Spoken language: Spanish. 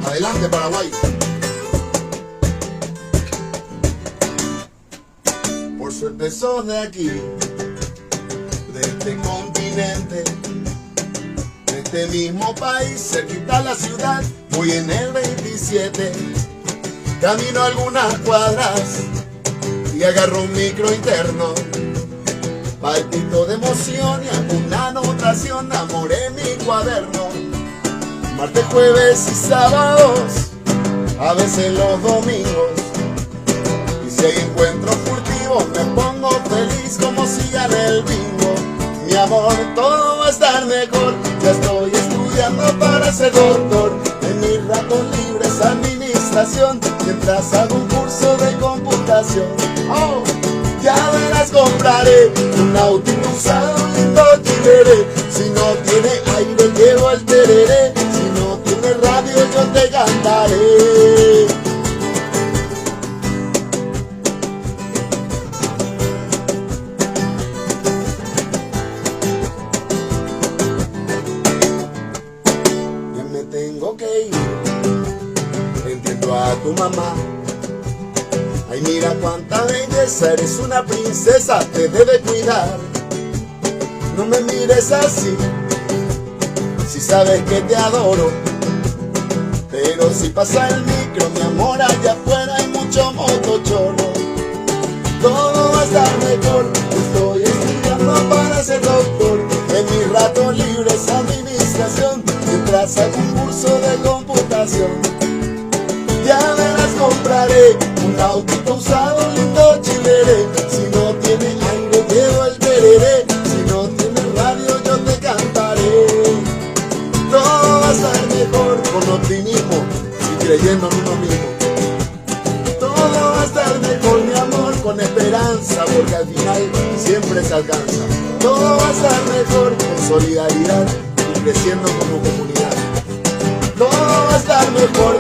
Adelante, Paraguay. Por suerte sos de aquí, de este continente, de este mismo país, cerquita la ciudad. Voy en el 27, camino algunas cuadras y agarro un micro interno. Palpito de emoción y hago una anotación, amoré mi cuaderno. Martes, jueves y sábados, a veces los domingos. Y si hay encuentros furtivos, me pongo feliz como si gane el bingo. Mi amor, todo va a estar mejor, ya estoy estudiando para ser doctor. En mis ratos libres, administración, mientras hago un curso de computación. Oh, ya verás, compraré un autito usado, un lindo chiveré. Si no tiene aire, llevo el tereré. Si no tiene radio, yo te cantaré. Ya me tengo que ir, entiendo a tu mamá. Ay, mira cuánta belleza, eres una princesa, te debe cuidar. No me mires así, si sabes que te adoro. Pero si pasa el micro, mi amor, allá afuera hay mucho motochorro. Todo va a estar mejor, estoy estudiando para ser doctor. En mis ratos libres, administración, mientras hago un curso de computación. Ya verás, compraré un autito usado, lindo chiveré. Si no tiene aire, llevo el tereré. Si no tiene radio, yo te cantaré. Todo va a estar mejor con optimismo y creyendo en uno mismo. Todo va a estar mejor, mi amor, con esperanza, porque al final siempre se alcanza. Todo va a estar mejor con solidaridad y creciendo como comunidad. Todo va a estar mejor